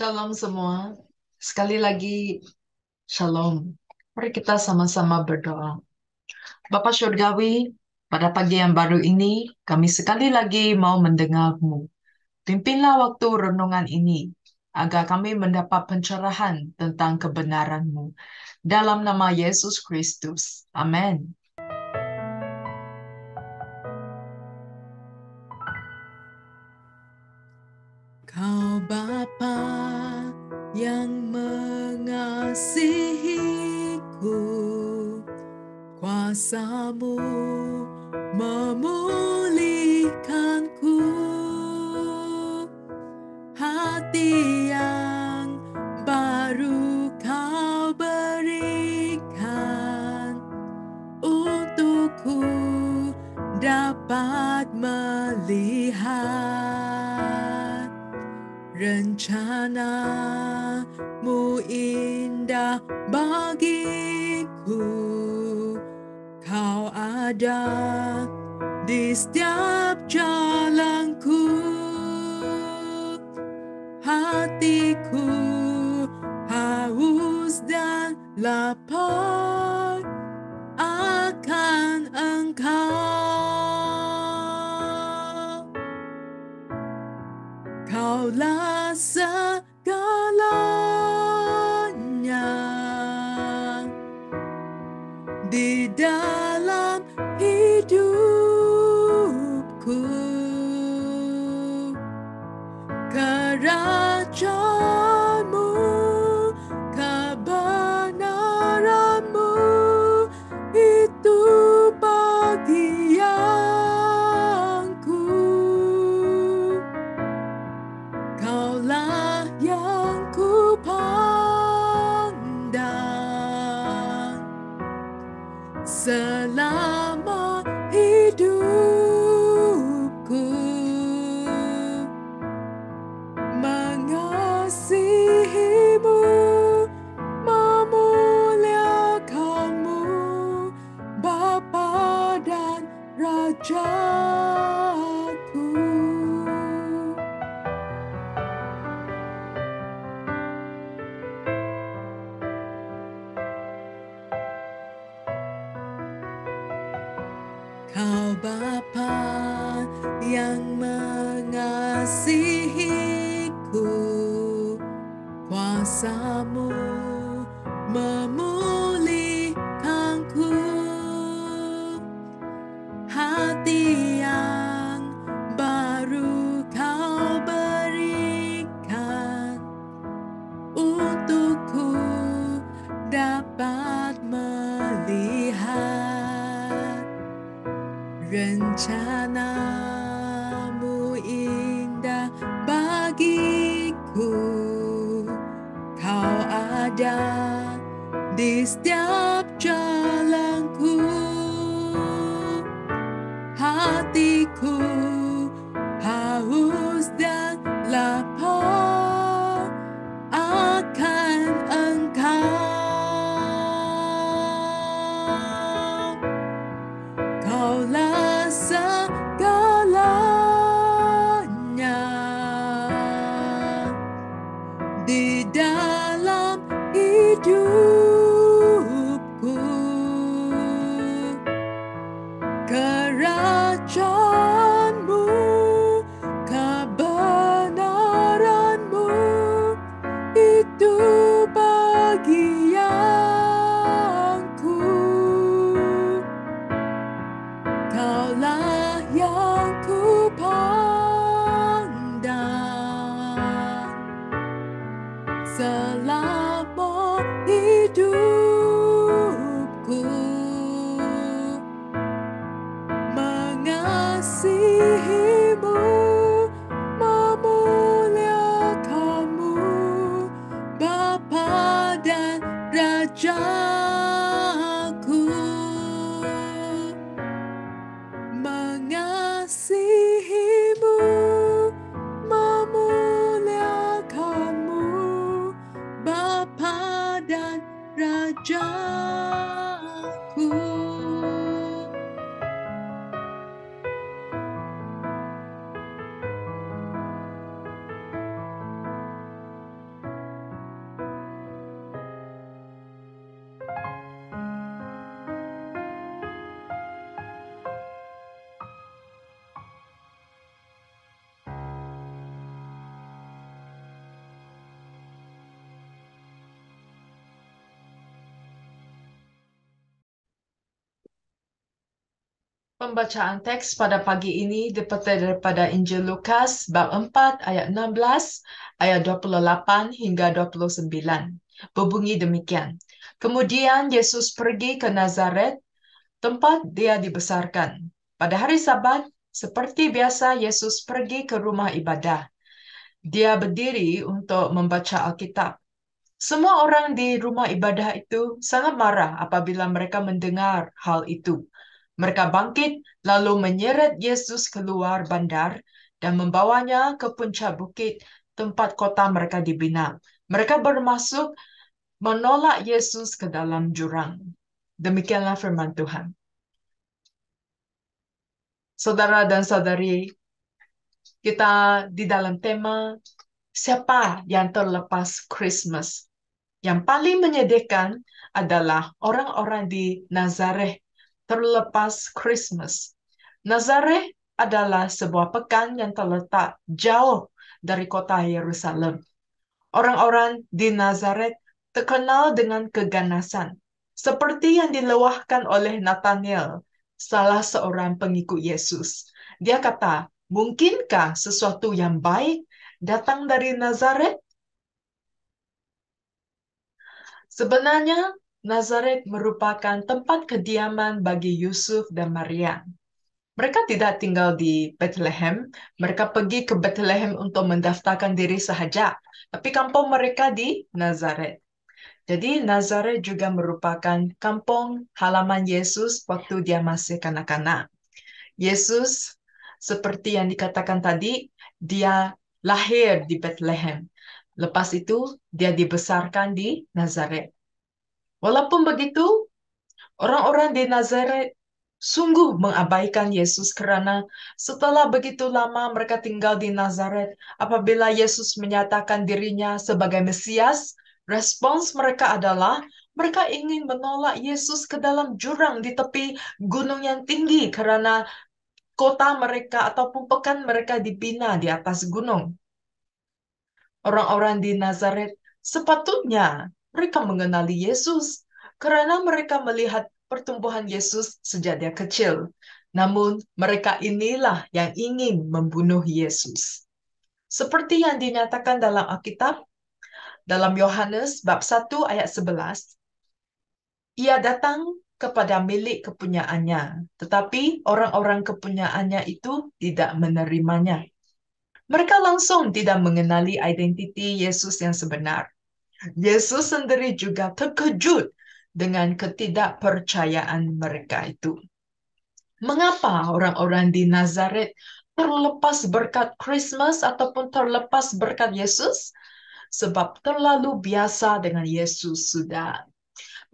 Shalom semua. Sekali lagi, shalom. Mari kita sama-sama berdoa. Bapa Surgawi, pada pagi yang baru ini, kami sekali lagi mau mendengar-Mu. Pimpinlah waktu renungan ini, agar kami mendapat pencerahan tentang kebenaran-Mu. Dalam nama Yesus Kristus. Amin. Kau Bapa yang mengasihiku, kuasa-Mu memulihkanku, hati yang baru Kau berikan untukku dapat melihat rencana-Mu indah bagiku. Kau ada di setiap jalanku. Hatiku haus dan lapar akan Engkau. Kaulah segalanya di dalam hidupku. Kerajaan-Mu, kebenaran-Mu, itu bagianku. Kaulah yang ku pandang selama hidupku, mengasihi-Mu, memuliakan-Mu, Bapa dan Rajaku. Kau Bapa yang mengasihiku, kuasa-Mu memulihkanku, hati yang baru Kau berikan untukku dapat melihat rencana-Mu indah bagiku. Kau ada di setiap jalanku. Hatiku haus dan lapar akan Engkau. Kaulah segalanya di dalam hidupku. Kerajaan-Mu, kebenaran-Mu, itu bagianku. Kaulah yang ku pandang selama hidupku, mengasihi-Mu, memuliakan-Mu, Bapa dan Rajaku. Mengasihi-Mu, memuliakan-Mu, Bapa dan Rajaku. Pembacaan teks pada pagi ini dipetik daripada Injil Lukas bab 4 ayat 16, ayat 28 hingga 29. Berbunyi demikian. Kemudian Yesus pergi ke Nazaret, tempat dia dibesarkan. Pada hari Sabat, seperti biasa Yesus pergi ke rumah ibadah. Dia berdiri untuk membaca Alkitab. Semua orang di rumah ibadah itu sangat marah apabila mereka mendengar hal itu. Mereka bangkit lalu menyeret Yesus keluar bandar dan membawanya ke puncak bukit tempat kota mereka dibina. Mereka bermaksud menolak Yesus ke dalam jurang. Demikianlah firman Tuhan. Saudara dan saudari, kita di dalam tema siapa yang terlepas Christmas. Yang paling menyedihkan adalah orang-orang di Nazaret terlepas Christmas. Nazaret adalah sebuah pekan yang terletak jauh dari kota Yerusalem. Orang-orang di Nazaret terkenal dengan keganasan, seperti yang diluahkan oleh Nathanael, salah seorang pengikut Yesus. Dia kata, mungkinkah sesuatu yang baik datang dari Nazaret? Sebenarnya, Nazaret merupakan tempat kediaman bagi Yusuf dan Maria. Mereka tidak tinggal di Bethlehem. Mereka pergi ke Bethlehem untuk mendaftarkan diri sahaja. Tapi kampung mereka di Nazaret. Jadi Nazaret juga merupakan kampung halaman Yesus waktu dia masih kanak-kanak. Yesus, seperti yang dikatakan tadi, dia lahir di Bethlehem. Lepas itu, dia dibesarkan di Nazaret. Walaupun begitu, orang-orang di Nazaret sungguh mengabaikan Yesus karena setelah begitu lama mereka tinggal di Nazaret, apabila Yesus menyatakan dirinya sebagai Mesias, respons mereka adalah mereka ingin menolak Yesus ke dalam jurang di tepi gunung yang tinggi karena kota mereka ataupun pekan mereka dibina di atas gunung. Orang-orang di Nazaret sepatutnya mereka mengenali Yesus karena mereka melihat pertumbuhan Yesus sejak dia kecil. Namun mereka inilah yang ingin membunuh Yesus. Seperti yang dinyatakan dalam Alkitab, dalam Yohanes bab 1 ayat 11, ia datang kepada milik kepunyaannya, tetapi orang-orang kepunyaannya itu tidak menerimanya. Mereka langsung tidak mengenali identiti Yesus yang sebenar. Yesus sendiri juga terkejut dengan ketidakpercayaan mereka itu. Mengapa orang-orang di Nazaret terlepas berkat Christmas ataupun terlepas berkat Yesus? Sebab terlalu biasa dengan Yesus sudah.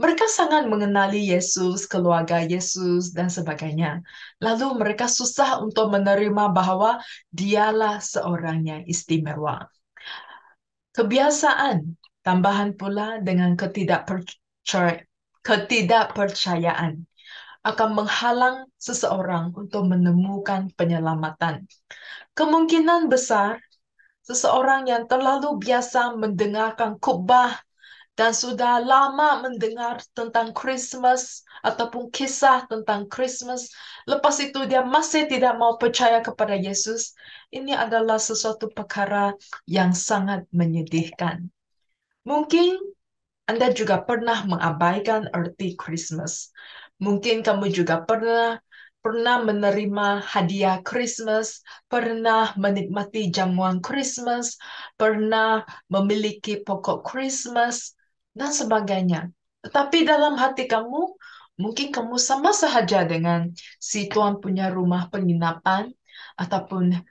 Mereka sangat mengenali Yesus, keluarga Yesus, dan sebagainya. Lalu mereka susah untuk menerima bahwa dialah seorang yang istimewa. Kebiasaan, tambahan pula dengan ketidakpercayaan akan menghalang seseorang untuk menemukan penyelamatan. Kemungkinan besar, seseorang yang terlalu biasa mendengarkan khotbah dan sudah lama mendengar tentang Christmas ataupun kisah tentang Christmas, lepas itu dia masih tidak mau percaya kepada Yesus, ini adalah sesuatu perkara yang sangat menyedihkan. Mungkin Anda juga pernah mengabaikan arti Christmas. Mungkin kamu juga pernah menerima hadiah Christmas, pernah menikmati jamuan Christmas, pernah memiliki pokok Christmas, dan sebagainya. Tetapi dalam hati kamu, mungkin kamu sama sahaja dengan si tuan punya rumah penginapan ataupun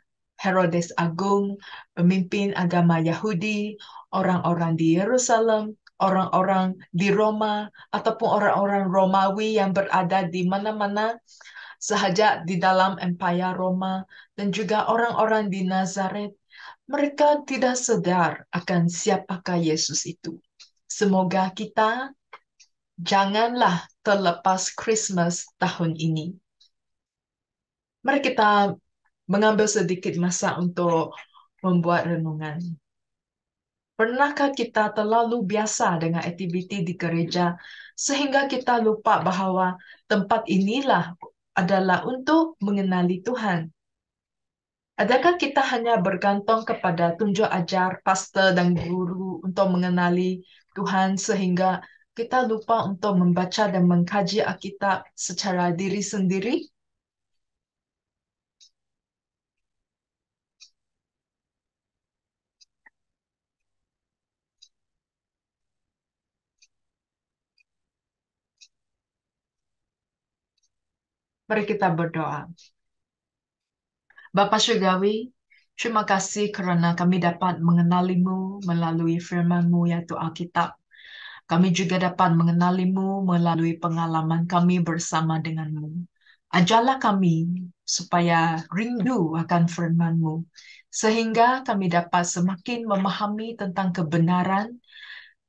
Herodes Agung, pemimpin agama Yahudi, orang-orang di Yerusalem, orang-orang di Roma, ataupun orang-orang Romawi yang berada di mana-mana sahaja di dalam Empire Roma, dan juga orang-orang di Nazaret. Mereka tidak sadar akan siapakah Yesus itu. Semoga kita janganlah terlepas Christmas tahun ini. Mari kita mengambil sedikit masa untuk membuat renungan. Pernahkah kita terlalu biasa dengan aktiviti di gereja sehingga kita lupa bahwa tempat inilah adalah untuk mengenali Tuhan. Adakah kita hanya bergantung kepada tunjuk ajar pastor dan guru untuk mengenali Tuhan sehingga kita lupa untuk membaca dan mengkaji Alkitab secara diri sendiri? Mari kita berdoa. Bapa Surgawi, terima kasih karena kami dapat mengenalimu melalui firman-Mu yaitu Alkitab. Kami juga dapat mengenalimu melalui pengalaman kami bersama denganmu. Ajarlah kami supaya rindu akan firman-Mu, sehingga kami dapat semakin memahami tentang kebenaran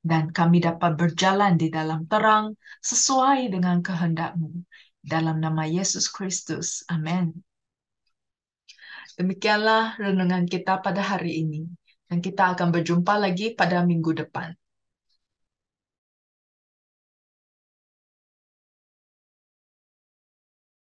dan kami dapat berjalan di dalam terang sesuai dengan kehendak-Mu. Dalam nama Yesus Kristus. Amin. Demikianlah renungan kita pada hari ini. Dan kita akan berjumpa lagi pada minggu depan.